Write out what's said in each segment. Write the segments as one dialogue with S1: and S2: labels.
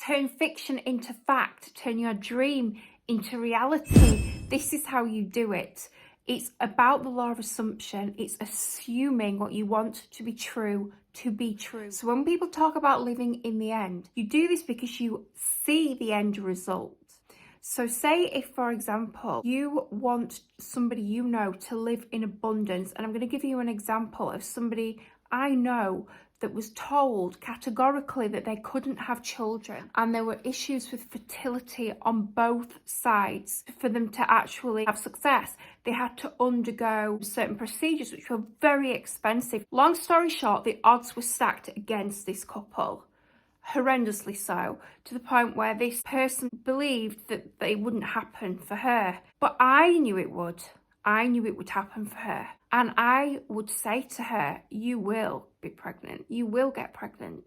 S1: turn fiction into fact, turn your dream into reality. This is how you do it. It's about the law of assumption. It's assuming what you want to be true. So when people talk about living in the end, you do this because you see the end result. So say if, for example, you want somebody you know to live in abundance, and I'm going to give you an example of somebody I know that was told categorically that they couldn't have children, and there were issues with fertility on both sides. For them to actually have success, they had to undergo certain procedures which were very expensive. Long story short, the odds were stacked against this couple. Horrendously so, to the point where this person believed that it wouldn't happen for her. But I knew it would. I knew it would happen for her. And I would say to her, you will be pregnant. You will get pregnant.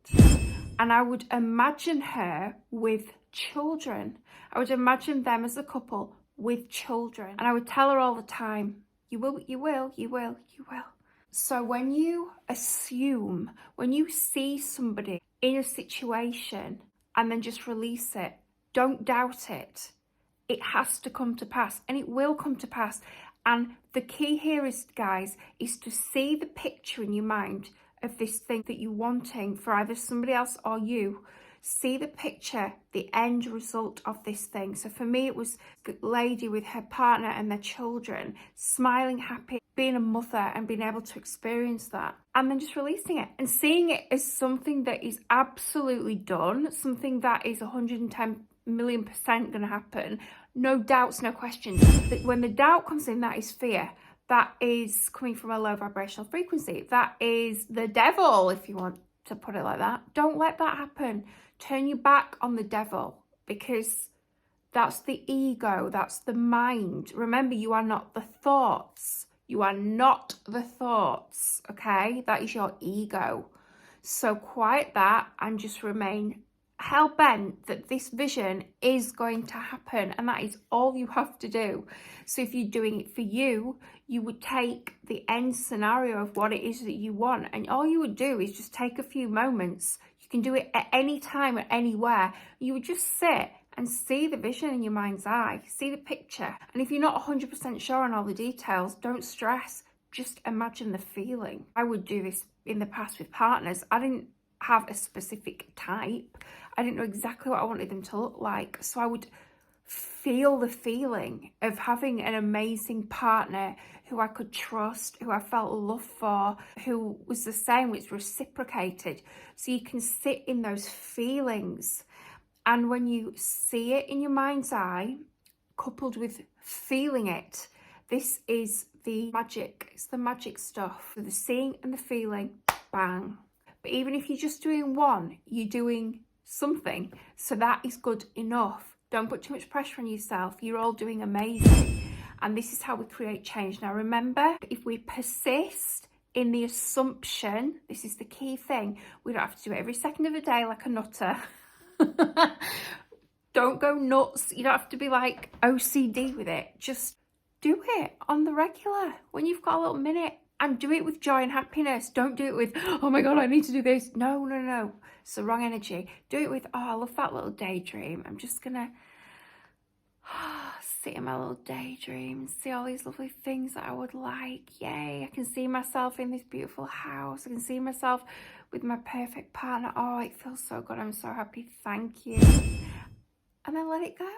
S1: And I would imagine her with children. I would imagine them as a couple with children. And I would tell her all the time, you will, you will, you will, you will. So when you assume, when you see somebody in a situation and then just release it, don't doubt it. It has to come to pass, and it will come to pass. And the key here is, guys, is to see the picture in your mind of this thing that you're wanting for either somebody else or you. See the picture, the end result of this thing. So for me, it was a lady with her partner and their children, smiling, happy, being a mother and being able to experience that. And then just releasing it and seeing it as something that is absolutely done, something that is 110 million% going to happen. No doubts, no questions. But when the doubt comes in, that is fear. That is coming from a low vibrational frequency. That is the devil, if you want to put it like that. Don't let that happen. Turn your back on the devil, because that's the ego, that's the mind. Remember, you are not the thoughts. You are not the thoughts, okay? That is your ego. So quiet that and just remain hell-bent that this vision is going to happen, and that is all you have to do. So if you're doing it for you, you would take the end scenario of what it is that you want, and all you would do is just take a few moments. You can do it at any time, at anywhere. You would just sit and see the vision in your mind's eye, see the picture. And if you're not 100% sure on all the details, don't stress, just imagine the feeling. I would do this in the past with partners. I didn't have a specific type. I didn't know exactly what I wanted them to look like. So I would feel the feeling of having an amazing partner who I could trust, who I felt love for, who was the same, which reciprocated. So you can sit in those feelings. And when you see it in your mind's eye, coupled with feeling it, this is the magic. It's the magic stuff. So the seeing and the feeling, bang. But even if you're just doing one, you're doing something. So that is good enough. Don't put too much pressure on yourself. You're all doing amazing. And this is how we create change. Now remember, if we persist in the assumption, this is the key thing, we don't have to do it every second of the day like a nutter. Don't go nuts. You don't have to be like OCD with it. Just do it on the regular when you've got a little minute, and do it with joy and happiness. Don't do it with, oh my God, I need to do this. No, no, no. It's the wrong energy. Do it with, oh, I love that little daydream. I'm just going to sit in my little daydream, see all these lovely things that I would like. Yay, I can see myself in this beautiful house. I can see myself with my perfect partner. Oh, it feels so good. I'm so happy. Thank you. And then let it go.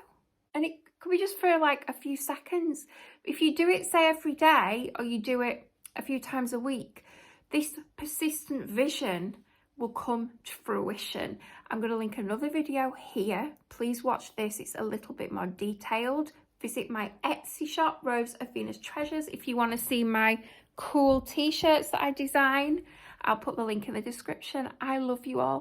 S1: And it could be just for like a few seconds. If you do it, say, every day, or you do it a few times a week, this persistent vision will come to fruition. I'm going to link another video here. Please watch this. It's a little bit more detailed. Visit my Etsy shop, Rose of Venus Treasures, if you want to see my cool t-shirts that I design. I'll put the link in the description. I love you all.